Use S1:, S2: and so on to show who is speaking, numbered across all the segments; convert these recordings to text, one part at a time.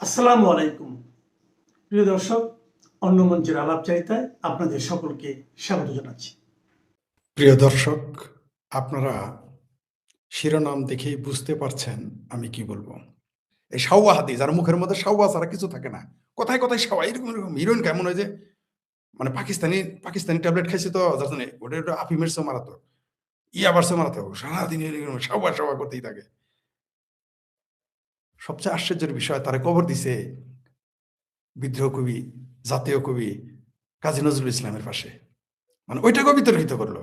S1: আসসালামু আলাইকুম প্রিয় দর্শক, অন্য মঞ্চের আলাপচারিতায় আপনাদের সকলকে স্বাগত জানাচ্ছি।
S2: প্রিয় দর্শক, আপনারা শিরোনাম দেখেই বুঝতে পারছেন আমি কি বলবো। এই সাওয়া হাদিস, আর মুখের মধ্যে সাওয়া ছাড়া কিছু থাকে না। কথায় কথায় সাওয়া, এরকম এরকম হিরোইন কেমন হয় যে, মানে পাকিস্তানি পাকিস্তানি ট্যাবলেট খাইছে তো যার জন্য ওটা একটু আফিমের চেয়ে মারাত্মক, ইয়াবার চেয়ে মারাত্মক, সারাদিন এরকম সাওয়া সাওয়া করতেই থাকে। সবচেয়ে আশ্চর্যের বিষয়, তারা কবর দিছে বিদ্রোহ কবি, জাতীয় কবি কাজী নজরুল ইসলামের পাশে। মানে ওইটাকেও বিতর্কিত করলো।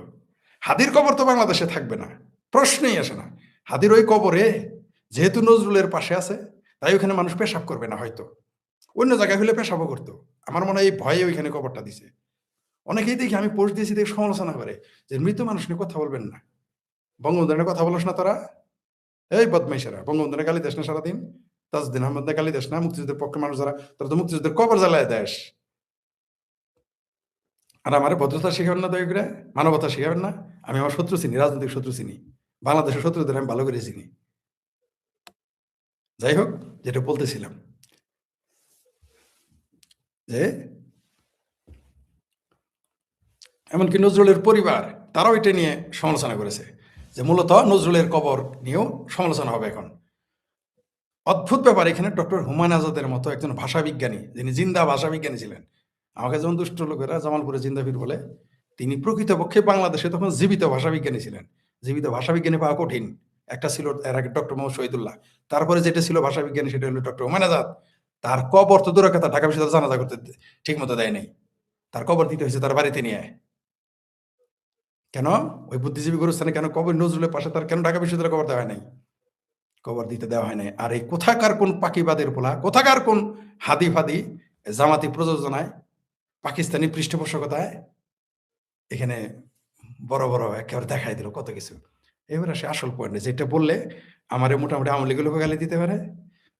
S2: হাদির কবর তো বাংলাদেশে থাকবে না, প্রশ্নই আসে না। হাদির ওই কবরে যেহেতু নজরুলের পাশে আছে, তাই ওখানে মানুষ পেশাব করবে না। হয়তো অন্য জায়গায় হলে পেশাবও করতো। আমার মনে হয় এই ভয়ে ওইখানে কবরটা দিছে। অনেকেই দেখি, আমি পোস্ট দিয়েছি দেখে সমালোচনা করে যে মৃত মানুষ নিয়ে কথা বলবেন না, বঙ্গবন্ধুর কথা বলস না তোরা, এই বদমাইশেরা, বঙ্গবন্ধুরে গালি দেশ না সারাদিন, তাজউদ্দিন আহমদ গালি দেশ না, মুক্তিযুদ্ধের পক্ষে মানুষ যারা, তোরা তো মুক্তিযুদ্ধের কবর জ্বালায় দেশ। আর আমার ভদ্রতা শিখাবেন না, দয়া করে মানবতা শিখাবেন না। আমি আমার শত্রু চিনি, রাজনৈতিক শত্রু চিনি, বাংলাদেশের শত্রুদের আমি ভালো করে চিনি। যাই হোক, যেটা বলতেছিলাম যে এমনকি নজরুলের পরিবার তারাও এটা নিয়ে সমালোচনা করেছে, যে মূলত নজরুলের কবর নিয়েও সমালোচনা হবে এখন। অদ্ভুত ব্যাপার, এখানে ডক্টর হুমায়ুন আজাদের মতো একজন ভাষাবিজ্ঞানী, যিনি জিন্দা ভাষাবিজ্ঞানী ছিলেন, আমাকে যেমন দুষ্ট লোকেরা জামালপুরে জিন্দাফির বলে, তিনি প্রকৃতপক্ষে বাংলাদেশে তখন জীবিত ভাষাবিজ্ঞানী ছিলেন। জীবিত ভাষাবিজ্ঞানী পাওয়া কঠিন। একটা ছিল এর আগে ডক্টর মোহাম্মদ শহীদুল্লাহ, তারপরে যেটা ছিল ভাষাবিজ্ঞানী সেটা হলো ডক্টর হুমায়ুন আজাদ। তার কবর তো দূরের কথা, ঢাকা বিশ্ববিদ্যালয় জানাজা করতে ঠিক মতো দেয় নাই, তার কবর দিতে হয়েছে তার বাড়িতে নিয়ে। কেন ওই বুদ্ধিজীবী গুরুস্থানে কেন কবর নজরুলের পাশে তার কেন ঢাকা বিশ্ববিদ্যালয়ে কবর দেওয়া হয় নাই? কবর দিতে দেওয়া হয় নাই। আর এই কোথাকার কোন পাকিবাদের পোলা, কোথাকার কোন হাদি ফাদি জামাতি প্রযোজনায়, পাকিস্তানি পৃষ্ঠপোষকতায় এখানে বড় বড় একেবারে দেখাই দিল কত কিছু। এবার আসে আসল পয়েন্টে, যেটা বললে আমারে মোটামুটি আওয়ামী লীগের লোক গালি দিতে পারে,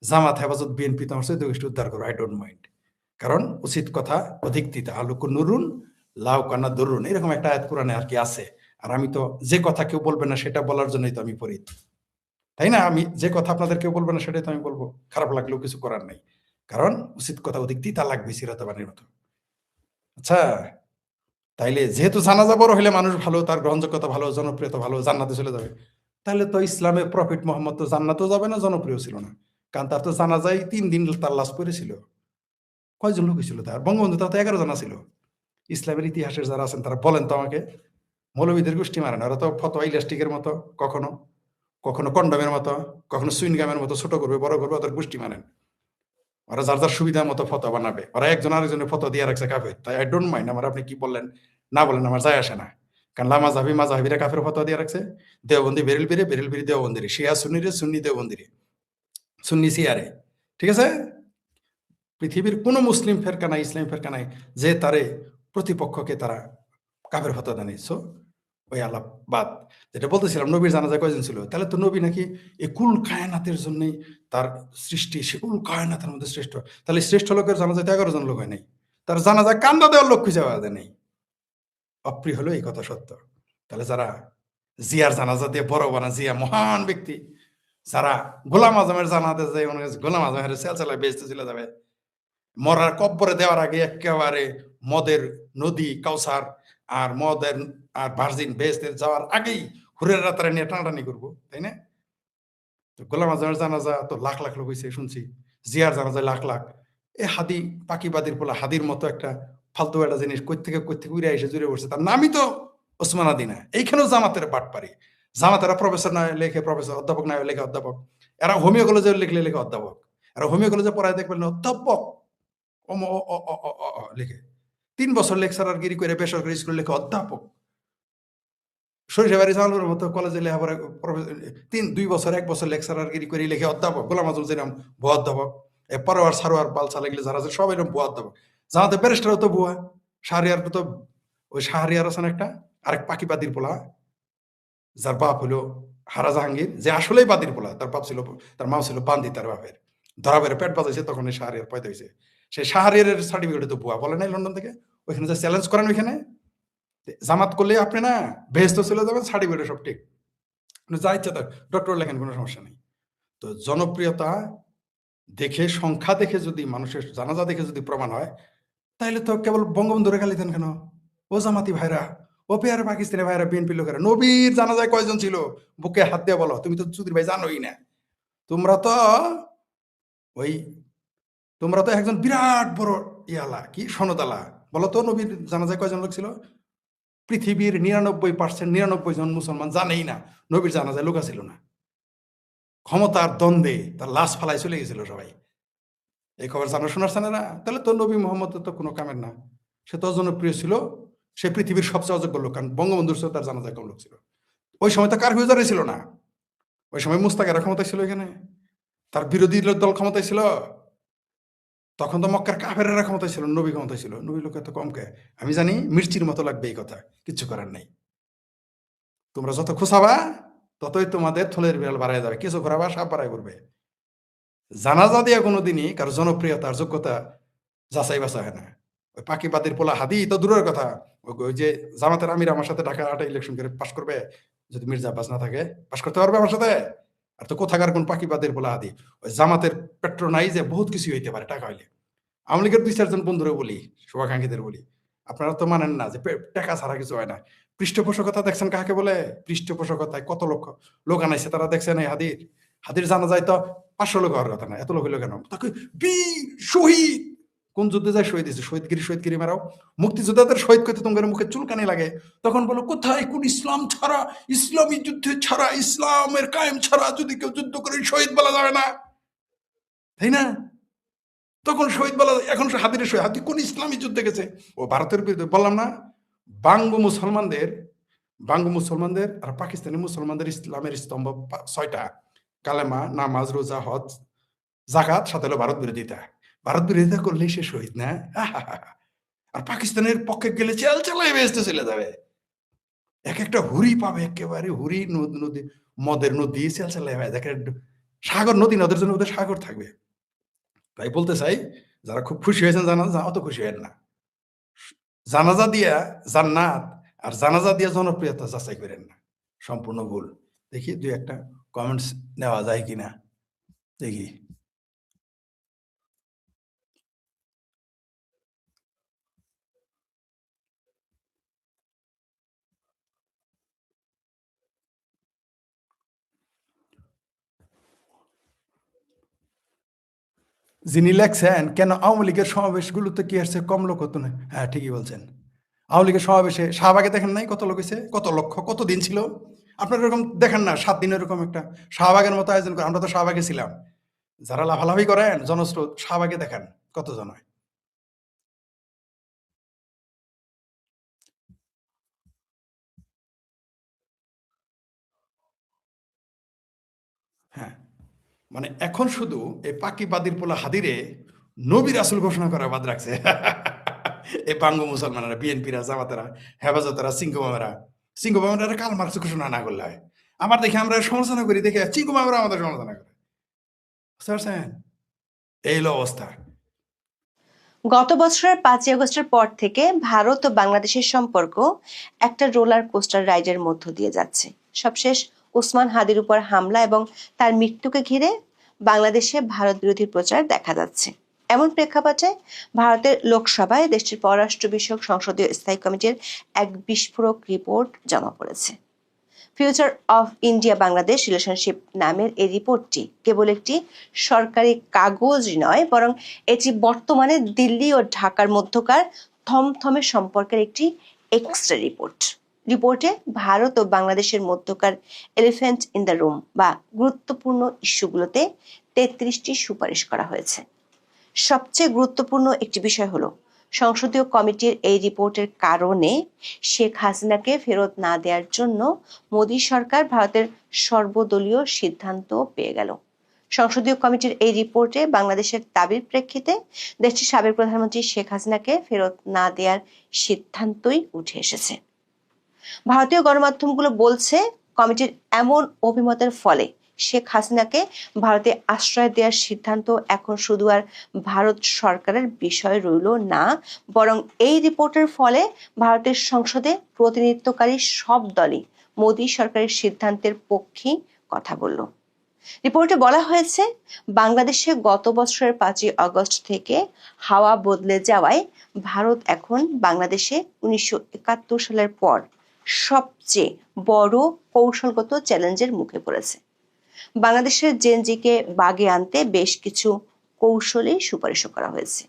S2: জামাত হেফাজত বিএনপি তো আমার চৈদ্দ গোষ্ঠী উদ্ধার করো, আই ডোন্ট মাইন্ড। কারণ উচিত কথা অধিক তিতা, আলোক নুরুন লাউ কান্না দরুন, এরকম একটা আয়াত কোরআনে আর কি আছে। আর আমি তো যে কথা কেউ বলবে না সেটা বলার জন্যই তো আমি পড়ি, তাই না? আমি যে কথা আপনাদের কেউ বলবে না সেটাই তো আমি বলবো, খারাপ লাগলেও কিছু করার নাই। কারণ উচিত কথা অধিক তিতা লাগবে সিরাতাবানের মতো। আচ্ছা, তাইলে যেহেতু জানাজা বড় হলে মানুষ ভালো, তার গ্রহণযোগ্যতা ভালো, জনপ্রিয়তা ভালো, জান্নাতে চলে যাবে, তাহলে তো ইসলামের প্রফিট মোহাম্মদ তো জান্নাতেও যাবে না, জনপ্রিয় ছিল না। কারণ তার তো জানাজাই 3 দিন তার লাশ পড়েছিল। কয়জন লোক ছিল তার? বঙ্গবন্ধু তার তো 11 জন ছিল। ইসলামের ইতিহাসের যারা আছেন তারা বলেন তো আমাকে। মৌলবীদের গোষ্ঠী মারে না, ওরা তো ফতোয়া ইলাস্টিকের মতো, কখনো কখনো কন্ডমের মতো, কখনো সুইনগামের মতো ছোট করবে বড় করবে, ওদের গোষ্ঠী মানেন। ওরা যার যার সুবিধা মতো ফতোয়া বানাবে, ওরা একজন আরেকজনের ফতোয়া দিয়ে রাখছে কাফের। তাই আই ডোন্ট মাইন্ড, আমার আপনি কি বললেন না বলেন আমার যায় আসে না। কারণ লামাজাবি মাজাহিরা কাফের ফতোয়া দিয়ে রাখছে, দেওবন্দি বেরেল বিরে, বেরেল বিরি দেওবন্দিরে, শিয়া সুন্নিরে, সুন্নি দেওবন্দিরে, সুন্নি সিয়ারে। ঠিক আছে? পৃথিবীর কোনো মুসলিম ফেরকা নাই, ইসলামী ফেরকা নাই যে তারে প্রতিপক্ষকে তারা কাফের ফতোয়া দেয়। সো ওই আলাপ বাদ। যেটা বলতেছিলাম, নবীর জানাজা কয়জন ছিল? তাহলে তো নবী নাকি এই কুল কায়নাতের জন্যই তার সৃষ্টি, সে কুল কায়নাতের মধ্যে শ্রেষ্ঠ। তাহলে শ্রেষ্ঠ লোকের জানাজাতে 11 জন লোক হয় নাই, তার জানাজায় কান্দা দেওয়ার লোক খুঁজে পাওয়া যায় নাই। অপ্রিয় হলো এই কথা সত্য। তাহলে যারা জিয়ার জানাজা দিয়ে বড় বানা, জিয়া মহান ব্যক্তি, যারা গোলাম আজমের জানাতে যায়, গোলাম আজমের সেলসেলায় বেচতে চলে যাবে, মরার কব্বরে দেওয়ার আগে একেবারে মদের নদী কাউসার আর মদের আর ভার্জিন বেহেশতে যাওয়ার আগেই হুরের রাতারে নিয়ে টানাটানি করবো, তাই না? তো গোলাম আজমের জানাজা তো লাখ লাখ লোক হয়েছে শুনছি, জিয়ার জানাজা লাখ লাখ। এ হাদি পাকিবাদীর পোলা, হাদির মতো একটা ফালতু একটা জিনিস কই থেকে উড়ে এসে জুড়ে বসছে, তার নামই তো ওসমান আদি না। এইখানেও জামাতের বাট পারি। জামাতেরা প্রফেসর না লেখে প্রফেসর, অধ্যাপক না লেখে অধ্যাপক, এরা হোমিও কলেজে লিখলে লেখে অধ্যাপক, এরা হোমিও কলেজে পড়ায় দেখবেন অধ্যাপক লিখে। 3 বছর লেকচারার গিরি করে বেসরকারি স্কুলে লেখে অধ্যাপক। সরিষাবাড়ি জামালপুরের মতো কলেজে লেখাপড়া 2 বছর 1 বছর লেকচারার গিরি করে লিখে অধ্যাপক। গোলাম আজম যেরকম ভুয়া অধ্যাপক, পরোয়ার সারোয়ার বালসা লাগলে যারা আছে সব এরকম ভুয়া অধ্যাপক। জামাতে ব্যারিস্টারও তো ভুয়া। শাহরিয়ার তো ওই শাহরিয়ার আছেন একটা, আরেক পাকিবাদীর পোলা, যার বাপ হলো হারা জাহাঙ্গীর, যে আসলেই বাদীর পোলা। তার বাপ ছিল, তার মা ছিল বান্দি, তার বাপের ধরা বেড়ে পেট বাজাইছে, তখন এই শাহরিয়ার পয়দা হয়েছে। সেই শাহরিয়ারের সার্টিফিকেট তো ভুয়া, বলে নাই লন্ডন থেকে? ওইখানে যে চ্যালেঞ্জ করেন, ওইখানে জামাত করলে আপনি না বেহেস্ত চলে যাবেন, সার্টিফিকেট সব ঠিক, যা ইচ্ছা তার ডক্টর লেখেন, কোনো সমস্যা নেই। তো জনপ্রিয়তা দেখে, সংখ্যা দেখে যদি, মানুষের জানাজা দেখে যদি প্রমাণ হয়, তাইলে তো কেবল বঙ্গবন্ধুরে গালি দেন কেন? ও জামাতি ভাইরা, ও পেয়ার পাকিস্তানি ভাইরা, বিএনপি লোকেরা, নবীর জানাজায় কয়জন ছিল? বুকে হাত দিয়ে বলো, তুমি তো চৌধুরী ভাই জানোই না। তোমরা তো ওই তোমরা তো একজন বিরাট বড় ইয়ালা, কি সনদালা। বলো তো নবীর জানাজায় কয়জন লোক ছিল? পৃথিবীর 99% 99 জন মুসলমান জানেই না নবীর জানাজায় লোক ছিল না। ক্ষমতার দ্বন্দ্বে তার লাশ ফালাই চলে গেছিল সবাই। এই খবর জানো শোনার জানে না? তাহলে তো নবী মোহাম্মদ তো কোনো কামের না। সে তো জনপ্রিয় ছিল, সে পৃথিবীর সবচেয়ে অযোগ্য লোক, কারণ বঙ্গবন্ধুর সাথে তার জানাজায় কম লোক ছিল। ওই সময় তো কারফিউ জারি ছিল না। ওই সময় মুস্তাকেরা ক্ষমতায় ছিল, এখানে তার বিরোধী দল ক্ষমতায় ছিল। তখন তো মক্কার কাফেরেরা ক্ষমতায় ছিল, নবী ক্ষমতায় ছিল। নবী লোক এত কম কে? আমি জানি মির্চির মতো লাগবে এই কথা, কিচ্ছু করার নাই। তোমরা যত খুশাবা ততই তোমাদের থলের বিড়াল বাড়ায় যাবে, কিছু করাবা সাপ বাড়ায় করবে। জানাজা দিয়া কোনোদিনই কারো জনপ্রিয়তার যোগ্যতা যাচাই বাছাই হয় না। ওই পাকিবাদের পোলা হাদি তো দূরের কথা, ওই যে জামাতের আমির আমার সাথে ঢাকা 8 ইলেকশন করে পাশ করবে, যদি মির্জা আব্বাস না থাকে, পাশ করতে পারবে আমার সাথে? আর তো কোথাকার কোন পাকিবাদের পোলা হাদি। ওই জামাতের পেট্রোনাইজে বহুত কিছু হইতে পারে টাকা হইলে। আওয়ামী লীগের 2-4 জন বন্ধুরে বলি, শুভাকাঙ্ক্ষীদের বলি, আপনারা তো মানেন না যে টাকা ছাড়া কিছু হয় না। পৃষ্ঠপোষকতা দেখছেন কাকে বলে? পৃষ্ঠপোষকতায় কত লক্ষ লোক আনাইছে তারা দেখছেন? এই হাদির হাদির জানা যায় তো 500 লোক হওয়ার কথা না, এত লোক হইলো কেন? তাকে বীর শহীদ, কোন যুদ্ধে যায় শহীদ হয়েছে? শহীদগিরি মারাও। মুক্তিযোদ্ধাদের শহীদ করতে তোমাদের মুখে চুলকানি লাগে, তখন বলো কোথায় কোন ইসলাম ছাড়া, ইসলামী যুদ্ধে ছাড়া, ইসলামের কায়েম ছাড়া যদি কেউ যুদ্ধ করে শহীদ বলা যাবে না, তাই না? তখন শহীদ বলা, এখন হাদিরের শহীদ, হাদি কোন ইসলামী যুদ্ধে গেছে? ও ভারতের বিরুদ্ধে। বললাম না, বাঙ্গু মুসলমানদের বাঙ্গু মুসলমানদের আর পাকিস্তানি মুসলমানদের ইসলামের স্তম্ভ 6টা: কালেমা, নামাজ, রোজা, হজ, জাকাত, সাথে হলো ভারত বিরোধিতা। ভারত বিরোধিতা করলেই সে শহীদ না? আর পাকিস্তানের পক্ষে গেলে চাল চালাই বেসতে চলে যাবে। এক একটা হুরি পাবে, একেবারে হুরি নদী, মদের নদী, চাল চালাই দেখে সাগর, নদী, নদের জন্য ওদের সাগর থাকবে। তাই বলতে চাই, যারা খুব খুশি হয়েছেন জানাজা, অত খুশি হয় না। জানাজা দিয়া জান্নাত আর জানাজা দিয়া জনপ্রিয়তা যাচাই করেন না, সম্পূর্ণ ভুল। দেখি 2-1টা কমেন্টস নেওয়া যায় কিনা, দেখি। যিনি লেখছেন, কেন আওয়ামী লীগের সমাবেশগুলোতে কি আসছে কম লোক হতো না? হ্যাঁ, ঠিকই বলছেন। আওয়ামী লীগের সমাবেশে শাহবাগে দেখেন নাই কত লোক হয়েছে? কত লক্ষ, কত দিন ছিল? আপনার এরকম দেখেন না 7 দিন এরকম একটা শাহবাগের মতো আয়োজন করে? আমরা তো শাহবাগে ছিলাম। যারা লাফালাফি করেন জনস্রোত, শাহবাগে দেখেন কতজন হয়। হ্যাঁ, মানে এখন শুধু এই পাকিবাদীর পোলা হাদিরে নবী রাসূল ঘোষণা করা বাদ রাখছে। এই বাঙ্গু মুসলমানেরা, বিএনপিরা, জামাতেরা, হেফাজতেরা, সিংহ মামেরা কাল মার্কস ঘোষণা না করলে হয়। আমার দেখে আমরা সমালোচনা করি, দেখে চিঙ্কু মামেরা আমাদের সমালোচনা করে। বুঝতে পারছেন? এই হলো অবস্থা।
S3: গত বছরের 5ই আগস্টের পর থেকে ভারত ও বাংলাদেশের সম্পর্ক একটা রোলার কোস্টার রাইডের মধ্য দিয়ে যাচ্ছে। সবশেষ ওসমান হাদির উপর হামলা এবং তার মৃত্যুকে ঘিরে বাংলাদেশে ভারত বিরোধী প্রচার দেখা যাচ্ছে। এমন প্রেক্ষাপটে ভারতের লোকসভায় দেশটির পররাষ্ট্র বিষয়ক সংসদীয় স্থায়ী কমিটির এক বিস্ফোরক রিপোর্ট জমা পড়েছে। Future of India Bangladesh relationship নামের এই রিপোর্টটি কেবল একটি সরকারি কাগজ নয়, বরং এটি বর্তমানে দিল্লি ও ঢাকার মধ্যকার থমথমে সম্পর্কের একটি এক্সট্রা রিপোর্ট। রিপোর্টে ভারত ও বাংলাদেশের মধ্যকার এলিফ্যান্ট ইন দ্য রুম বা গুরুত্বপূর্ণ ইস্যুগুলোতে 33টি সুপারিশ করা হয়েছে। সবচেয়ে গুরুত্বপূর্ণ একটি বিষয় হলো, সংসদীয় কমিটির এই রিপোর্টের কারণে শেখ হাসিনাকে ফেরত না দেওয়ার জন্য মোদী সরকার ভারতের সর্বদলীয় সিদ্ধান্ত পেয়ে গেল। সংসদীয় কমিটির এই রিপোর্টে বাংলাদেশের দাবির প্রেক্ষিতে দেশটির সাবেক প্রধানমন্ত্রী শেখ হাসিনাকে ফেরত না দেওয়ার সিদ্ধান্তই উঠে এসেছে। ভারতীয় গণমাধ্যমগুলো বলছে, কমিটির এমন অভিমতের ফলে শেখ হাসিনাকে ভারতে আশ্রয় দেওয়ার সিদ্ধান্ত এখন শুধু আর ভারত সরকারের বিষয় রইল না, বরং এই রিপোর্টের ফলে ভারতের সংসদে প্রতিনিধিত্বকারী সব দলই মোদী সরকারের সিদ্ধান্তের পক্ষেই কথা বলল। রিপোর্টে বলা হয়েছে, বাংলাদেশে গত বছরের 5ই আগস্ট থেকে হাওয়া বদলে যাওয়ায় ভারত এখন বাংলাদেশে 1971 সালের পর সবচেয়ে বড় কৌশলগত চ্যালেঞ্জের মুখে পড়েছে। বাংলাদেশের জেনজিকে বাগে আনতে বেশ কিছু কৌশলে সুপারিশও করা হয়েছে।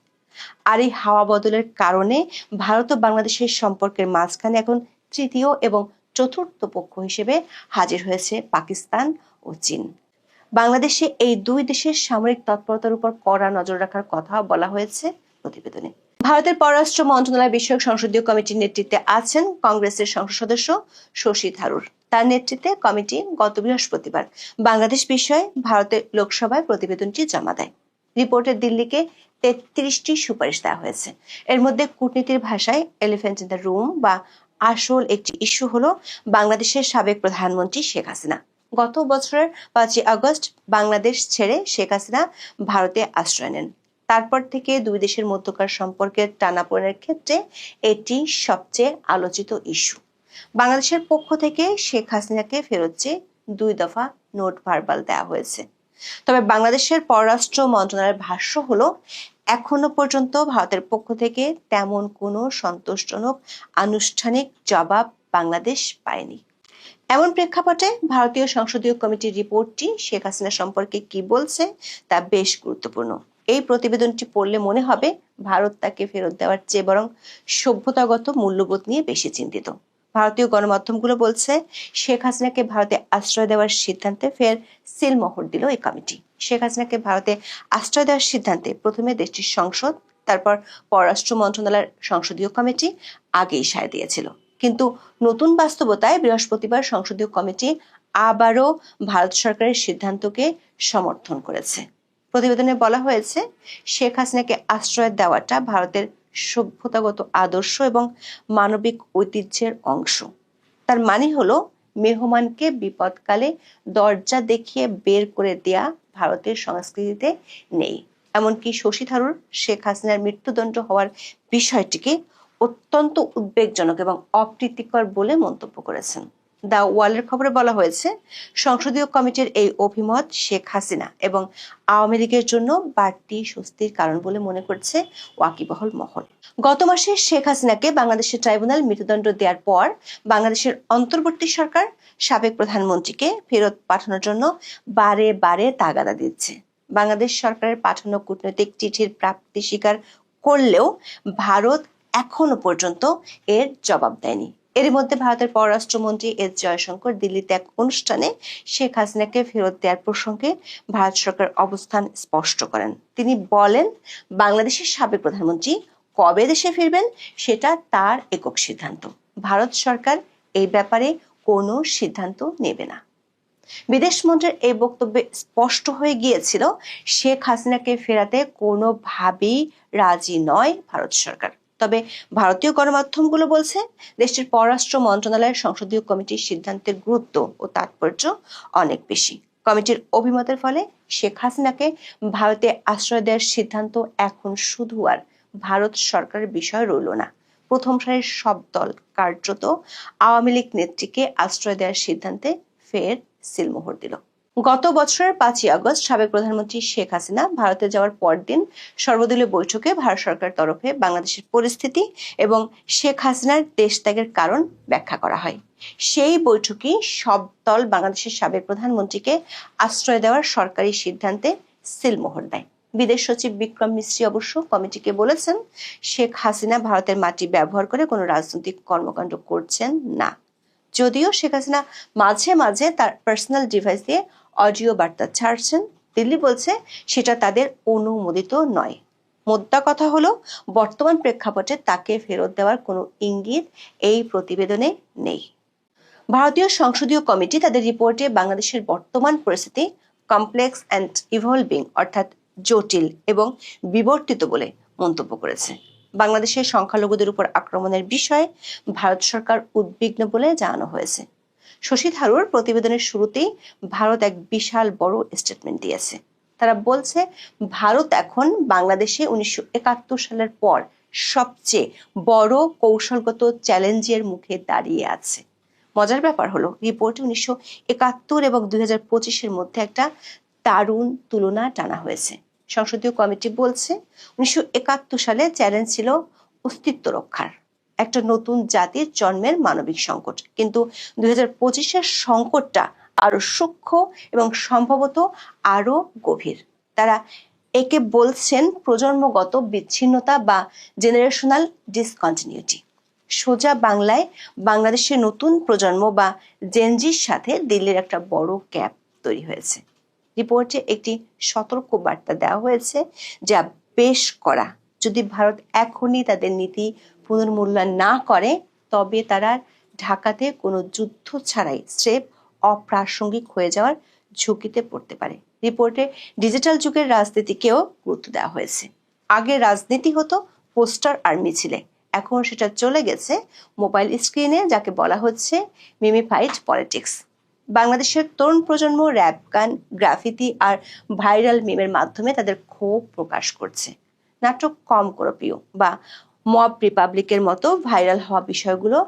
S3: আর এই হাওয়া বদলের কারণে ভারত ও বাংলাদেশের সম্পর্কের মাঝখানে এখন তৃতীয় এবং চতুর্থ পক্ষ হিসেবে হাজির হয়েছে পাকিস্তান ও চীন। বাংলাদেশে এই দুই দেশের সামরিক তৎপরতার উপর কড়া নজর রাখার কথা বলা হয়েছে প্রতিবেদনে। ভারতের পররাষ্ট্র মন্ত্রণালয় বিষয়ক সংসদীয় কমিটির নেতৃত্বে আছেন কংগ্রেসের সংসদ সদস্য শশী থারুর। তার নেতৃত্বে কমিটি গত বৃহস্পতিবার বাংলাদেশ বিষয়ে ভারতের লোকসভায় প্রতিবেদনটি জমা দেয়। রিপোর্টে দিল্লিকে 33টি সুপারিশ দেওয়া হয়েছে। এর মধ্যে কূটনীতির ভাষায় এলিফ্যান্ট ইন দ্য রুম বা আসল একটি ইস্যু হলো বাংলাদেশের সাবেক প্রধানমন্ত্রী শেখ হাসিনা। গত বছরের 5ই আগস্ট বাংলাদেশ ছেড়ে শেখ হাসিনা ভারতে আশ্রয় নেন। তারপর থেকে দুই দেশের মধ্যকার সম্পর্কের টানাপোড়েনের ক্ষেত্রে এটি সবচেয়ে আলোচিত ইস্যু। বাংলাদেশের পক্ষ থেকে শেখ হাসিনাকে ফেরত চেয়ে 2 দফা নোট ভার্বাল দেওয়া হয়েছে। তবে বাংলাদেশের পররাষ্ট্র মন্ত্রণালয়ের ভাষ্য হলো, এখনো পর্যন্ত ভারতের পক্ষ থেকে তেমন কোনো সন্তোষজনক আনুষ্ঠানিক জবাব বাংলাদেশ পায়নি। এমন প্রেক্ষাপটে ভারতীয় সংসদীয় কমিটির রিপোর্টটি শেখ হাসিনা সম্পর্কে কি বলছে তা বেশ গুরুত্বপূর্ণ। এই প্রতিবেদনটি পড়লে মনে হবে ভারত তাকে ফেরত দেওয়ার চেয়ে বরং সভ্যতাগত মূল্যবোধ নিয়ে বেশি চিন্তিত। ভারতীয় গণমাধ্যমগুলো বলছে, শেখ হাসিনাকে ভারতে আশ্রয় দেওয়ার সিদ্ধান্তে ফের সিলমোহর দিল এই কমিটি। শেখ হাসিনাকে ভারতে আশ্রয় দেওয়ার সিদ্ধান্তে প্রথমে দেশটির সংসদ, তারপর পররাষ্ট্র মন্ত্রণালয়ের সংসদীয় কমিটি আগেই সায় দিয়েছিল। কিন্তু নতুন বাস্তবতায় বৃহস্পতিবার সংসদীয় কমিটি আবারও ভারত সরকারের সিদ্ধান্তকে সমর্থন করেছে। প্রতিবেদনে বলা হয়েছে, শেখ হাসিনাকে আশ্রয় দেওয়াটা ভারতের সভ্যতাগত আদর্শ এবং মানবিক ঐতিহ্যের অংশ। তার মানে হলো, মেহমানকে বিপদকালে দরজা দেখিয়ে বের করে দেয়া ভারতের সংস্কৃতিতে নেই। এমনকি শশী থারুর শেখ হাসিনার মৃত্যুদণ্ড হওয়ার বিষয়টিকে অত্যন্ত উদ্বেগজনক এবং অপ্রীতিকর বলে মন্তব্য করেছেন। দ্য ওয়ালের খবরে বলা হয়েছে, সংসদীয় কমিটির এই অভিমত শেখ হাসিনা এবং আওয়ামী লীগের জন্য বাড়তি স্বস্তির কারণ বলে মনে করছে ওয়াকিবহল মহল। গত মাসে শেখ হাসিনাকে বাংলাদেশের ট্রাইব্যুনাল মৃত্যুদণ্ড দেওয়ার পর বাংলাদেশের অন্তর্বর্তী সরকার সাবেক প্রধানমন্ত্রীকে ফেরত পাঠানোর জন্য বারে বারে তাগাদা দিচ্ছে। বাংলাদেশ সরকারের পাঠানো কূটনৈতিক চিঠির প্রাপ্তি স্বীকার করলেও ভারত এখনো পর্যন্ত এর জবাব দেয়নি। এর মধ্যে ভারতের পররাষ্ট্রমন্ত্রী এস জয়শঙ্কর দিল্লিতে এক অনুষ্ঠানে শেখ হাসিনাকে ফেরত দেওয়ার প্রসঙ্গে ভারত সরকার অবস্থান স্পষ্ট করেন। তিনি বলেন, বাংলাদেশের সাবেক প্রধানমন্ত্রী কবে দেশে ফিরবেন সেটা তার একক সিদ্ধান্ত। ভারত সরকার এই ব্যাপারে কোনো সিদ্ধান্ত নেবে না। বিদেশমন্ত্রীর এই বক্তব্যে স্পষ্ট হয়ে গিয়েছিল, শেখ হাসিনাকে ফেরাতে কোনোভাবেই রাজি নয় ভারত সরকার। তবে ভারতীয় গণমাধ্যমগুলো বলছে, দেশটির পররাষ্ট্র মন্ত্রণালয়ের সংসদীয় কমিটির সিদ্ধান্তের গুরুত্ব ও তাৎপর্য অনেক বেশি। কমিটির অভিমতের ফলে শেখ হাসিনাকে ভারতে আশ্রয় দেওয়ার সিদ্ধান্ত এখন শুধু আর ভারত সরকারের বিষয় রইল না। প্রথম সারির সব দল কার্যত আওয়ামী লীগ নেত্রীকে আশ্রয় দেওয়ার সিদ্ধান্তে ফের সিলমোহর দিল। গত বছরের 5ই আগস্ট সাবেক প্রধানমন্ত্রী শেখ হাসিনা ভারতে যাওয়ার পরদিন সর্বদলীয় বৈঠকে ভারত সরকারের তরফে বাংলাদেশের পরিস্থিতি এবং শেখ হাসিনার দেশ ত্যাগের কারণ ব্যাখ্যা করা হয়। সেই বৈঠকে সব দল বাংলাদেশের সাবেক প্রধানমন্ত্রীকে আশ্রয় দেওয়ার সরকারি সিদ্ধান্তে সিলমোহর দেয়। বিদেশ সচিব বিক্রম মিশ্রি অবশ্য কমিটিকে বলেছেন, শেখ হাসিনা ভারতের মাটি ব্যবহার করে কোনো রাজনৈতিক কর্মকাণ্ড করছেন না। যদিও শেখ হাসিনা মাঝে মাঝে তার পার্সোনাল ডিভাইস দিয়ে অডিও বার্তা ছাড়ছেন, দিল্লি বলছে সেটা তাদের অনুমোদিত নয়। মোদ্দা কথা হলো, বর্তমান প্রেক্ষাপটে তাকে ফেরত দেওয়ার কোনো ইঙ্গিত এই প্রতিবেদনে নেই। ভারতীয় সংসদীয় কমিটি তাদের রিপোর্টে বাংলাদেশের বর্তমান পরিস্থিতি কমপ্লেক্স অ্যান্ড ইভলভিং অর্থাৎ জটিল এবং বিবর্তিত বলে মন্তব্য করেছে। বাংলাদেশের সংখ্যালঘুদের উপর আক্রমণের বিষয়ে ভারত সরকার উদ্বিগ্ন বলে জানানো হয়েছে। শশী থারুর প্রতিবেদনের শুরুতেই ভারত এক বিশাল বড় স্টেটমেন্ট দিয়েছে। তারা বলছে, ভারত এখন বাংলাদেশে 1971 সালের পর সবচেয়ে বড় কৌশলগত চ্যালেঞ্জের মুখে দাঁড়িয়ে আছে। মজার ব্যাপার হলো রিপোর্টে 1971 এবং 2025-এর মধ্যে একটা দারুণ তুলনা টানা হয়েছে। সংসদীয় কমিটি বলছে 1971 সালে চ্যালেঞ্জ ছিল অস্তিত্ব রক্ষার, একটা নতুন জাতির জন্মের মানবিক সংকট, কিন্তু 2025-এর সংকটটা আরো সূক্ষ্ম এবং সম্ভবত আরো গভীর। তারা একে বলছেন প্রজন্মগত বিচ্ছিন্নতা বা জেনারেশনাল ডিসকন্টিনিউটি। সোজা বাংলায় বাংলাদেশের নতুন প্রজন্ম বা জেনজির সাথে দিল্লির একটা বড় গ্যাপ তৈরি হয়েছে। রিপোর্টে একটি সতর্ক বার্তা দেওয়া হয়েছে যা বেশ কড়া। যদি ভারত এখনই তাদের নীতি পুনর্মূল্যায়ন না করে তবে তারা ঢাকাতে কোনো যুদ্ধ ছাড়াই স্রেফ অপ্রাসঙ্গিক হয়ে যাওয়ার ঝুঁকিতে পড়তে পারে। রিপোর্টে ডিজিটাল যুগের রাজনীতিকেও গুরুত্ব দেওয়া হয়েছে। আগে রাজনীতি হতো পোস্টার আর মিছিলে, এখন সেটা চলে গেছে মোবাইল স্ক্রিনে, যাকে বলা হচ্ছে মিমিফাইড পলিটিক্স। বাংলাদেশের তরুণ প্রজন্ম র‍্যাপ গান, গ্রাফিতি আর ভাইরাল মিমের মাধ্যমে তাদের ক্ষোভ প্রকাশ করছে। নাটক কম করো প্রিয় বা মব রিপাবলিকের মতো ভাইরাল হওয়া বিষয়গুলো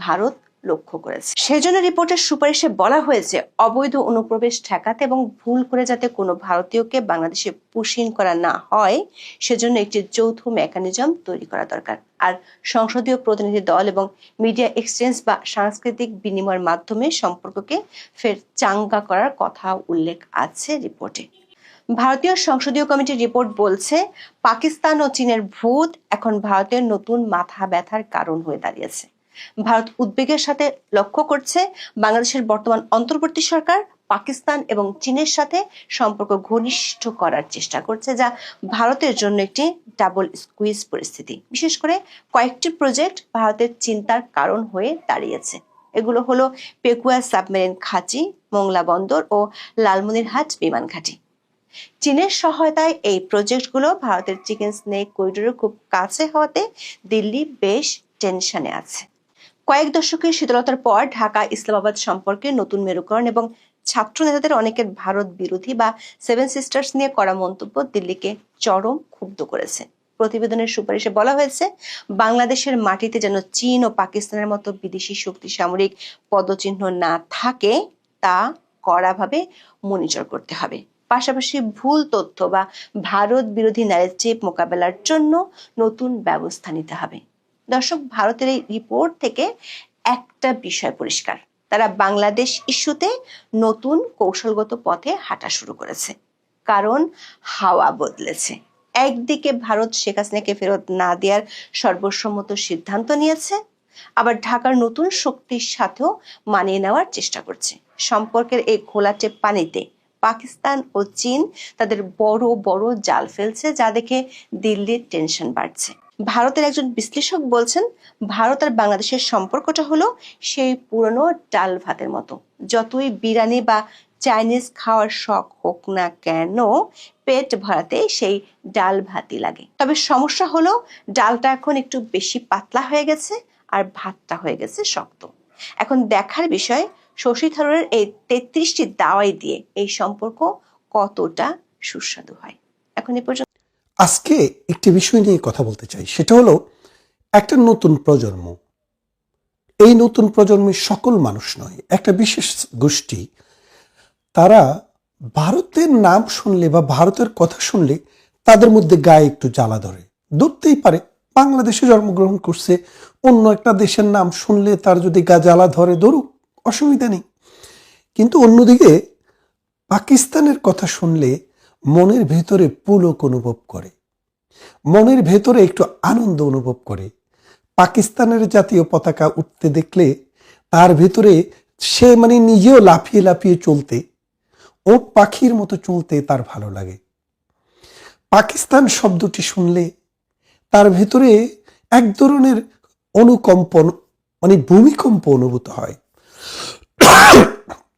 S3: ভারত লক্ষ্য করেছে। সেজন্য রিপোর্টের সুপারিশে বলা হয়েছে অবৈধ অনুপ্রবেশ ঠেকাতে এবং ভুল করে যাতে কোনো ভারতীয়কে বাংলাদেশে পুশিন করা না হয় সেজন্য একটি যৌথ মেকানিজম তৈরি করা দরকার। আর সংসদীয় প্রতিনিধি দল এবং মিডিয়া এক্সচেঞ্জ বা সাংস্কৃতিক বিনিময়ের মাধ্যমে সম্পর্ককে ফের চাঙ্গা করার কথা উল্লেখ আছে রিপোর্টে। ভারতীয় সংসদীয় কমিটির রিপোর্ট বলছে পাকিস্তান ও চীনের ভূত এখন ভারতের নতুন মাথা ব্যথার কারণ হয়ে দাঁড়িয়েছে। ভারত উদ্বেগের সাথে লক্ষ্য করছে বাংলাদেশের বর্তমান অন্তর্বর্তী সরকার পাকিস্তান এবং চীনের সাথে সম্পর্ক ঘনিষ্ঠ করার চেষ্টা করছে, যা ভারতের জন্য একটি ডাবল স্কুইজ পরিস্থিতি। বিশেষ করে কয়েকটি প্রজেক্ট ভারতের চিন্তার কারণ হয়ে দাঁড়িয়েছে। এগুলো হলো পেকুয়া সাবমেরিন ঘাঁটি, মোংলা বন্দর ও লালমনিরহাট বিমান ঘাঁটি। চীনের সহায়তায় এই প্রজেক্টগুলো ভারতের চিকেন স্নেক করিডোরের খুব কাছে হওয়াতে দিল্লি বেশ টেনশনে আছে। কয়েক দশকের শীতলতার পর ঢাকা ইসলামাবাদ সম্পর্কে নতুন মেরুকরণ এবং ছাত্র নেতাদের অনেকের ভারত বিরোধী বা সেভেন সিস্টার্স নিয়ে করা মন্তব্য দিল্লিকে চরম ক্ষুব্ধ করেছে। প্রতিবেদনের সুপারিশে বলা হয়েছে বাংলাদেশের মাটিতে যেন চীন ও পাকিস্তানের মতো বিদেশি শক্তি সামরিক পদচিহ্ন না থাকে তা কড়াভাবে মনিটর করতে হবে। পাশাপাশি ভুল তথ্য বা ভারত বিরোধী ন্যারেটিভ মোকাবেলার জন্য নতুন ব্যবস্থা নিতে হবে। দর্শক, ভারতের এই রিপোর্ট থেকে একটা বিষয় পরিষ্কার, তারা বাংলাদেশ ইস্যুতে নতুন কৌশলগত পথে হাঁটা শুরু করেছে। কারণ হাওয়া বদলেছে। একদিকে ভারত শেখ হাসিনাকে ফেরত না দেওয়ার সর্বসম্মত সিদ্ধান্ত নিয়েছে, আবার ঢাকার নতুন শক্তির সাথেও মানিয়ে নেওয়ার চেষ্টা করছে। সম্পর্কের এই ঘোলাটে পানিতে পাকিস্তান ও চীন তাদের বড় বড় জাল ফেলছে, যা দেখে দিল্লির টেনশন বাড়ছে। ভারতের একজন বিশ্লেষক বলছেন ভারত আর বাংলাদেশের সম্পর্কটা হলো সেই পুরনো ডাল ভাতের মতো। যতই বিরিয়ানি বা চাইনিজ খাওয়ার শখ হোক না কেন, পেট ভরাতে সেই ডাল ভাতই লাগে। তবে সমস্যা হলো ডালটা এখন একটু বেশি পাতলা হয়ে গেছে আর ভাতটা হয়ে গেছে শক্ত। এখন দেখার বিষয় শশী থারুরের এই 33টি দাওয়াই দিয়ে এই সম্পর্ক কতটা সুস্বাদু হয়। এখন এ পর্যন্ত
S4: আজকে একটি বিষয় নিয়ে কথা বলতে চাই, সেটা হলো একটা নতুন প্রজন্ম। এই নতুন প্রজন্মের সকল মানুষ নয়, একটা বিশেষ গোষ্ঠী, তারা ভারতের নাম শুনলে বা ভারতের কথা শুনলে তাদের মধ্যে গায়ে একটু জ্বালা ধরে। ধরতেই পারে, বাংলাদেশে জন্মগ্রহণ করছে, অন্য একটা দেশের নাম শুনলে তার যদি গা জ্বালা ধরে ধরুক, অসুবিধা নেই। কিন্তু অন্যদিকে পাকিস্তানের কথা শুনলে মনের ভেতরে পুলক অনুভব করে, মনের ভেতরে একটু আনন্দ অনুভব করে। পাকিস্তানের জাতীয় পতাকা উঠতে দেখলে তার ভেতরে সে নিজেও লাফিয়ে লাফিয়ে চলতে, ওট পাখির মতো চলতে তার ভালো লাগে। পাকিস্তান শব্দটি শুনলে তার ভেতরে এক ধরনের অনুকম্পন, ভূমিকম্প অনুভূত হয়।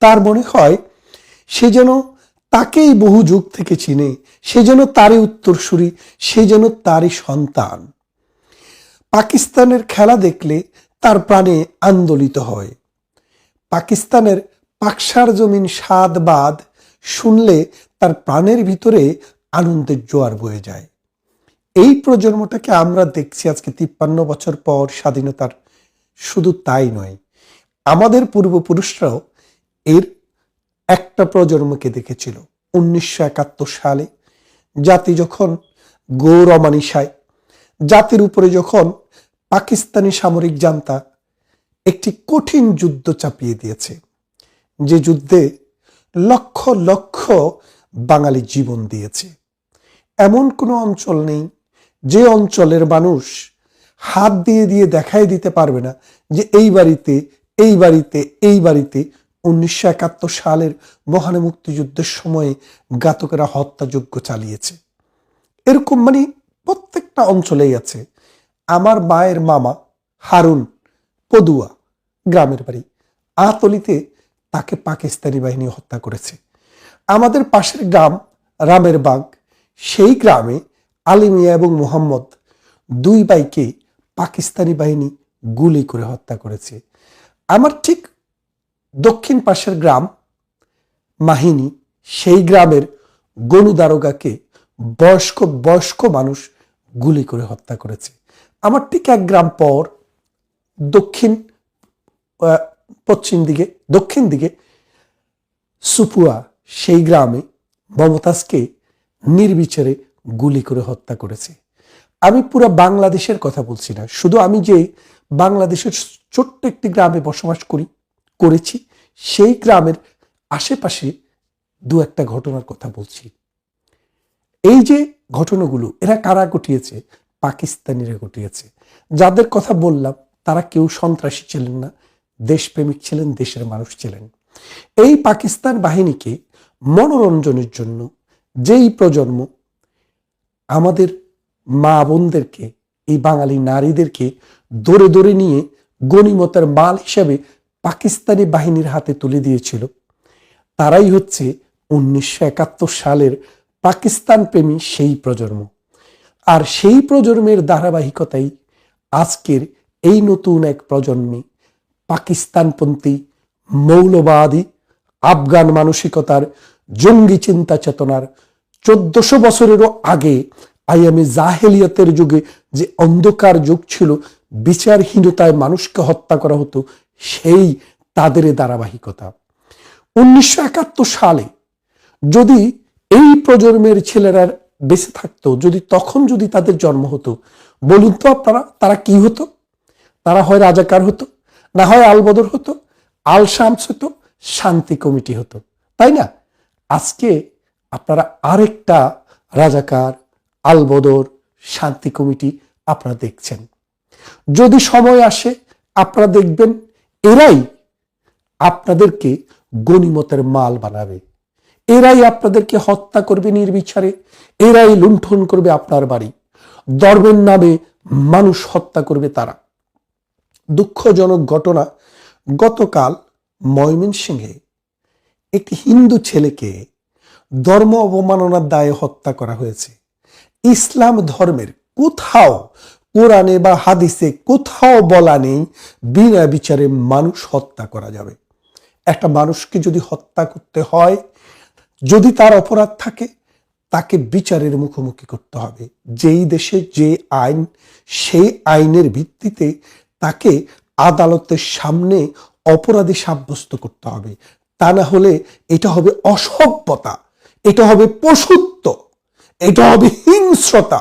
S4: তার মনে হয় সে যেন তাকেই বহু যুগ থেকে চিনে, সে যেন তারই উত্তরসূরি, সে যেন তারই সন্তান। পাকিস্তানের খেলা দেখলে তার প্রাণে আন্দোলিত হয়। পাকিস্তানের পাকসার জমিন স্বাদ বাদ শুনলে তার প্রাণের ভিতরে আনন্দের জোয়ার বয়ে যায়। এই প্রজন্মটাকে আমরা দেখছি আজকে 53 বছর পর স্বাধীনতার। শুধু তাই নয়, আমাদের পূর্বপুরুষরাও এর একটা প্রজন্মকে দেখেছিল। 1971 সালে জাতি যখন গৌর অমানিসায়, জাতির উপরে যখন পাকিস্তানি সামরিক জান্তা একটি কঠিন যুদ্ধ চাপিয়ে দিয়েছে, যে যুদ্ধে লক্ষ লক্ষ বাঙালি জীবন দিয়েছে। এমন কোনো অঞ্চল নেই যে অঞ্চলের মানুষ হাত দিয়ে দিয়ে দেখাই দিতে পারবে না যে এই বাড়িতে, এই বাড়িতে, এই বাড়িতে 1971 সালের মহান মুক্তিযুদ্ধের সময়ে ঘাতকেরা হত্যাযজ্ঞ চালিয়েছে। এরকম মানে প্রত্যেকটা অঞ্চলেই আছে। আমার মায়ের মামা হারুন পদুয়া গ্রামের বাড়ি, আতলিতে তাকে পাকিস্তানি বাহিনী হত্যা করেছে। আমাদের পাশের গ্রাম রামের বাগ, সেই গ্রামে আলী মিয়া এবং মোহাম্মদ দুই ভাইকে পাকিস্তানি বাহিনী গুলি করে হত্যা করেছে। আমার ঠিক দক্ষিণ পাশের গ্রাম মাহিনী, সেই গ্রামের গনু দারোগাকে বয়স্ক মানুষ গুলি করে হত্যা করেছে। আমার ঠিক এক গ্রাম পর দক্ষিণ দিকে সুপুয়া, সেই গ্রামে মমতাজকে নির্বিচারে গুলি করে হত্যা করেছে। আমি পুরো বাংলাদেশের কথা বলছি না, শুধু আমি যে বাংলাদেশের ছোট্ট একটি গ্রামে বসবাস করেছি, সেই গ্রামের আশেপাশে দু একটা ঘটনার কথা বলছি। এই যে ঘটনাগুলো এরা কারা ঘটিয়েছে? পাকিস্তানিরা ঘটিয়েছে। যাদের কথা বললাম তারা কেউ সন্ত্রাসী ছিলেন না, দেশপ্রেমিক ছিলেন, দেশের মানুষ ছিলেন। এই পাকিস্তান বাহিনীকে মনোরঞ্জনের জন্য যেই প্রজন্ম আমাদের মা বোনদেরকে, এই বাঙালি নারীদেরকে দৌড়ে দৌড়ে নিয়ে গনিমতের মাল হিসেবে পাকিস্তানি বাহিনীর হাতে তুলে দিয়েছিল, তারাই হচ্ছে 1971 সালের পাকিস্তান প্রেমী সেই প্রজন্ম। আর সেই প্রজন্মের ধারাবাহিকতাই আজকের এই নতুন এক প্রজন্মে পাকিস্তানপন্থী, মৌলবাদী, আফগান মানসিকতার, জঙ্গি চিন্তা চেতনার 1400 বছরেরও আগে আইয়ামে জাহেলিয়াতের যুগে যে অন্ধকার যুগ ছিল, বিচারহীনতায় মানুষকে হত্যা করা হতো, সেই তাদের ধারাবাহিকতা। 1971 সালে যদি এই প্রজন্মের ছেলেরা বেঁচে থাকতো, যদি তাদের জন্ম হতো, বলুন তো আপনারা তারা কি হতো? তারা হয় রাজাকার হতো, না হয় আলবদর হতো, আল শামস হতো, শান্তি কমিটি হতো, তাই না? আজকে আপনারা আরেকটা রাজাকার, আলবদর, শান্তি কমিটি আপনারা দেখছেন। যদি সময় আসে আপনারা দেখবেন এরাই আপনাদেরকে গনিমতের মাল বানাবে, এরাই আপনাদেরকে হত্যা করবে নির্বিচারে, এরাই লুণ্ঠন করবে আপনার বাড়ি, ধর্মের নামে মানুষ হত্যা করবে তারা। দুঃখজনক ঘটনা, গতকাল ময়মনসিংহে একটি হিন্দু ছেলেকে ধর্ম অবমাননার দায়ে হত্যা করা হয়েছে। ইসলাম ধর্মের কোথাও, কোরআনে বা হাদিসে কোথাও বলা নেই বিনা বিচারে মানুষ হত্যা করা যাবে। একটা মানুষকে যদি হত্যা করতে হয়, যদি তার অপরাধ থাকে, তাকে বিচারের মুখোমুখি করতে হবে। যেই দেশে যে আইন, সেই আইনের ভিত্তিতে তাকে আদালতের সামনে অপরাধী সাব্যস্ত করতে হবে। তা না হলে এটা হবে অসভ্যতা, এটা হবে পশুত্ব, এটা হবে হিংস্রতা,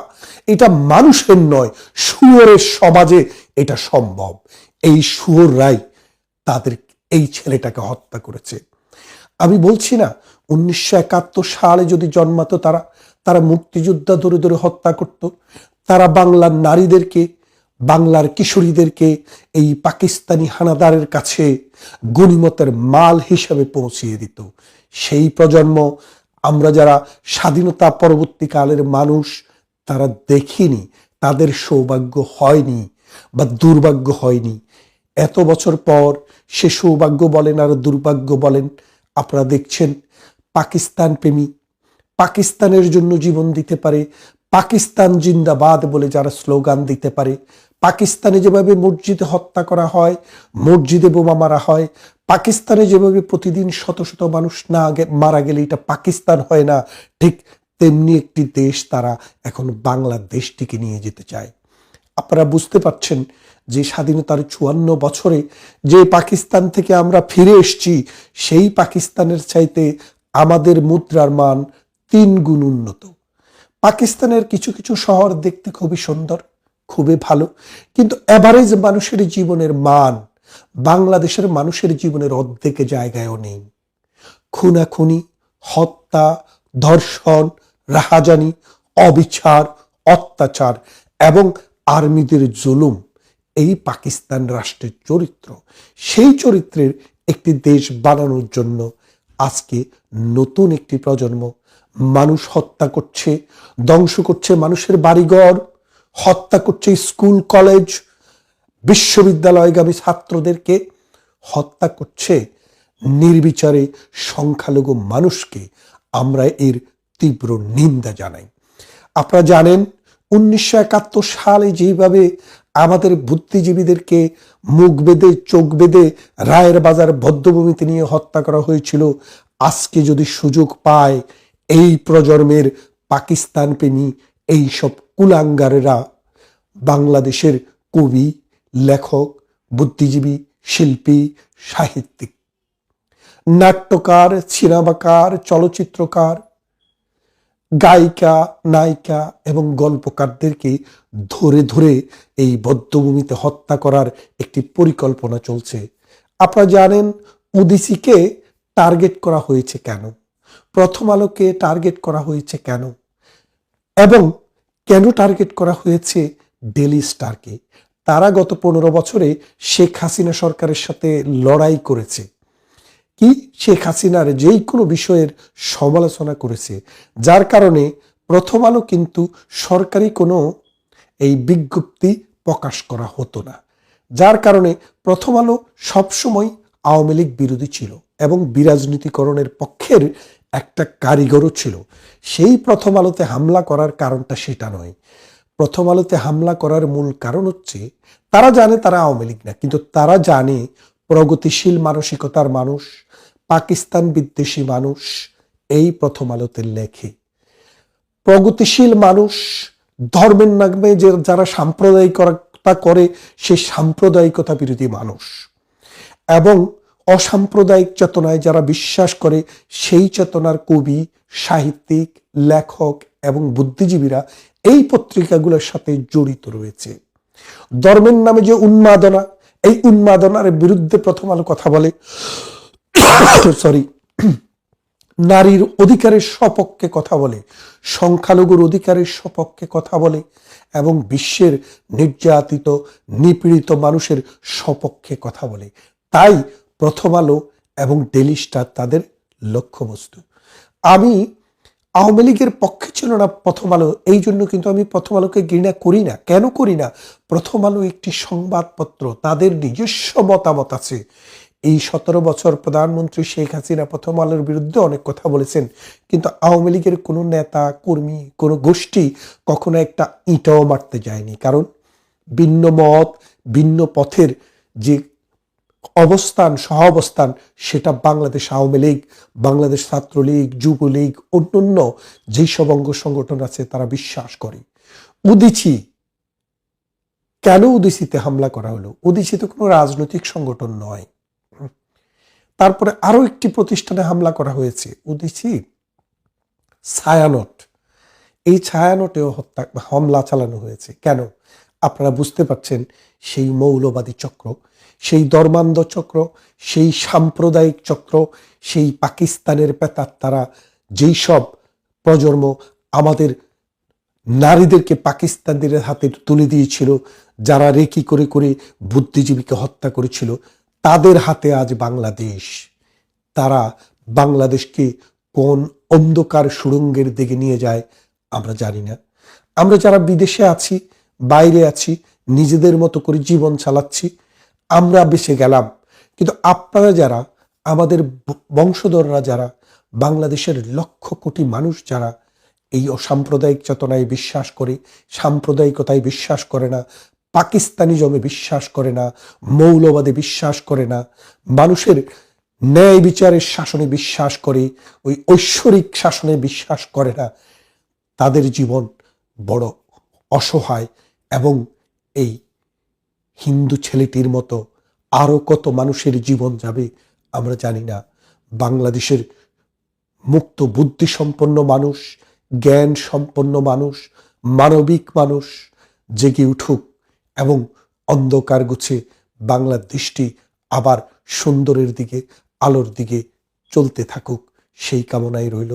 S4: এটা মানুষের নয়, শুয়োরের সমাজে এটা সম্ভব। এই শুয়োররাই তাদের এই ছেলেটাকে হত্যা করেছে। আমি বলছি না 1971 সালে যদি জন্মাতো তারা মুক্তিযোদ্ধা ধরে ধরে হত্যা করত, তারা বাংলার নারীদেরকে, বাংলার কিশোরীদেরকে এই পাকিস্তানি হানাদারের কাছে গনিমতের মাল হিসাবে পৌঁছিয়ে দিত। সেই প্রজন্ম আমরা যারা স্বাধীনতা পরবর্তীকালের মানুষ, তারা দেখিনি, তাদের সৌভাগ্য হয়নি বা দুর্ভাগ্য হয়নি। এত বছর পর সে সৌভাগ্য বলেন আর দুর্ভাগ্য বলেন, আপনারা দেখছেন পাকিস্তান প্রেমী, পাকিস্তানের জন্য জীবন দিতে পারে, পাকিস্তান জিন্দাবাদ বলে যারা স্লোগান দিতে পারে, পাকিস্তানে যেভাবে মসজিদে হত্যা করা হয়, মসজিদে বোমা মারা হয়, পাকিস্তানে যেভাবে প্রতিদিন শত শত মানুষ মারা গেলে এটা পাকিস্তান হয় না, ঠিক তেমনি একটি দেশ তারা এখন বাংলাদেশটিকে নিয়ে যেতে চায়। আপনারা বুঝতে পারছেন যে স্বাধীনতার 54 বছরে যে পাকিস্তান থেকে আমরা ফিরে এসেছি, সেই পাকিস্তানের চাইতে আমাদের মুদ্রার মান 3 গুণ উন্নত। পাকিস্তানের কিছু কিছু শহর দেখতে খুবই সুন্দর, খুবই ভালো, কিন্তু এভারেজ মানুষের জীবনের মান বাংলাদেশের মানুষের জীবনের অর্ধেক জায়গায়ও নেই। খুনাখুনি, হত্যা, ধর্ষণ, রাহাজানি, অবিচার, অত্যাচার এবং আর্মিদের জুলুম এই পাকিস্তান রাষ্ট্রের চরিত্র। সেই চরিত্রের একটি দেশ বানানোর জন্য আজকে নতুন একটি প্রজন্ম মানুষ হত্যা করছে, ধ্বংস করছে মানুষের বাড়িঘর, হত্যা করছে স্কুল কলেজ বিশ্ববিদ্যালয়গামী ছাত্রদেরকে, হত্যা করছে নির্বিচারে সংখ্যালঘু মানুষকে। আমরা এর তীব্র নিন্দা জানাই। আপনারা জানেন 1971 সালে যেভাবে আমাদের বুদ্ধিজীবীদেরকে মুখ বেঁধে চোখ বেঁধে রায়ের বাজার বধ্যভূমিতে নিয়ে হত্যা করা হয়েছিল, আজকে যদি সুযোগ পায় এই প্রজন্মের পাকিস্তান প্রেমী এই সব কুলাঙ্গারেরা বাংলাদেশের কবি, লেখক, বুদ্ধিজীবী, শিল্পী, সাহিত্যিক, নাট্যকার, সিনেমাকার, চলচ্চিত্রকার, গায়িকা, নায়িকা এবং গল্পকারদেরকে ধরে ধরে এই বধ্যভূমিতে হত্যা করার একটি পরিকল্পনা চলছে। আপনারা জানেন উদিসিকে টার্গেট করা হয়েছে কেন, প্রথম আলোকে টার্গেট করা হয়েছে কেন, এবং কেন টার্গেট করা হয়েছে ডেইলি স্টারকে। তারা গত 15 বছরে শেখ হাসিনা সরকারের সাথে লড়াই করেছে, কি শেখ হাসিনার যেই কোনো বিষয়ের সমালোচনা করেছে, যার কারণে প্রথম আলো কিন্তু সরকারি কোনো এই বিজ্ঞপ্তি প্রকাশ করা হতো না। যার কারণে প্রথম আলো সবসময় আওয়ামী লীগ বিরোধী ছিল এবং বিরাজনীতিকরণের পক্ষের একটা কারিগরও ছিল। সেই প্রথম আলোতে হামলা করার কারণটা সেটা নয়। প্রথম আলোতে হামলা করার মূল কারণ হচ্ছে তারা জানে তারা আওয়ামী লীগ না, কিন্তু তারা জানে প্রগতিশীল মানসিকতার মানুষ, পাকিস্তান বিদ্বেষী মানুষ এই প্রথম আলোতে লেখে। প্রগতিশীল মানুষ, ধর্মের নামে যে যারা সাম্প্রদায়িকতা করে সেই সাম্প্রদায়িকতা বিরোধী মানুষ, এবং অসাম্প্রদায়িক চেতনায় যারা বিশ্বাস করে সেই চেতনার কবি, সাহিত্যিক, লেখক এবং বুদ্ধিজীবীরা এই পত্রিকাগুলোর সাথে জড়িত রয়েছে। ধর্মের নামে যে উন্মাদনা, এই উন্মাদনার বিরুদ্ধে প্রথম আলো কথা বলে, নারীর অধিকারের সপক্ষে কথা বলে, সংখ্যালঘুর অধিকারের সপক্ষে কথা বলে এবং বিশ্বের নির্যাতিত নিপীড়িত মানুষের সপক্ষে কথা বলে। তাই প্রথম আলো এবং ডেইলি স্টার তাদের লক্ষ্যবস্তু। আমি আওয়ামী লীগের পক্ষে ছিল না প্রথম আলো, এই জন্য কিন্তু আমি প্রথম আলোকে ঘৃণা করি না। কেন করি না? প্রথম আলো একটি সংবাদপত্র, তাদের নিজস্ব মতামত আছে। এই 17 বছর প্রধানমন্ত্রী শেখ হাসিনা প্রথম আলোর বিরুদ্ধে অনেক কথা বলেছেন, কিন্তু আওয়ামী লীগের কোনো নেতা কর্মী, কোনো গোষ্ঠী কখনো একটা ইঁটাও মারতে যায়নি। কারণ ভিন্ন মত, ভিন্ন পথের যে অবস্থান, সহ অবস্থান, সেটা বাংলাদেশ আওয়ামী লীগ, বাংলাদেশ ছাত্রলীগ, যুবলীগ, অন্যান্য যেই সব অঙ্গ সংগঠন আছে তারা বিশ্বাস করে। উদিচি, কেন উদিচিতে হামলা করা হলো? উদিচি তো কোনো রাজনৈতিক সংগঠন নয়। তারপরে আরো একটি প্রতিষ্ঠানে হামলা করা হয়েছে, উদিচি ছায়ানট, এই ছায়ানটেও হামলা চালানো হয়েছে। কেন? আপনারা বুঝতে পারছেন, সেই মৌলবাদী চক্র, সেই ধর্মান্ধ চক্র, সেই সাম্প্রদায়িক চক্র, সেই পাকিস্তানের প্রেতাত্মারা যেই সব প্রজন্ম আমাদের নারীদেরকে পাকিস্তানদের হাতে তুলে দিয়েছিল, যারা রেকি করে করে বুদ্ধিজীবীকে হত্যা করেছিল, তাদের হাতে আজ বাংলাদেশ। তারা বাংলাদেশকে কোন অন্ধকার সুড়ঙ্গের দিকে নিয়ে যায় আমরা জানি না। আমরা যারা বিদেশে আছি, বাইরে আছি, নিজেদের মতো করে জীবন চালাচ্ছি, আমরা বেঁচে গেলাম। কিন্তু আপনারা যারা, আমাদের বংশধররা যারা, বাংলাদেশের লক্ষ কোটি মানুষ যারা এই অসাম্প্রদায়িক চেতনায় বিশ্বাস করে, সাম্প্রদায়িকতায় বিশ্বাস করে না, পাকিস্তানিজমে বিশ্বাস করে না, মৌলবাদে বিশ্বাস করে না, মানুষের ন্যায় বিচারের শাসনে বিশ্বাস করে, ওই ঐশ্বরিক শাসনে বিশ্বাস করে না, তাদের জীবন বড় অসহায় এবং এই হিন্দু ছেলেটির মতো আরো কত মানুষের জীবন যাবে আমরা জানি না। বাংলাদেশের মুক্ত বুদ্ধি সম্পন্ন মানুষ, জ্ঞান সম্পন্ন মানুষ, মানবিক মানুষ জেগে উঠুক এবং অন্ধকার গুছে বাংলাদেশটি আবার সুন্দরের দিকে, আলোর দিকে চলতে থাকুক, সেই কামনাই রইল।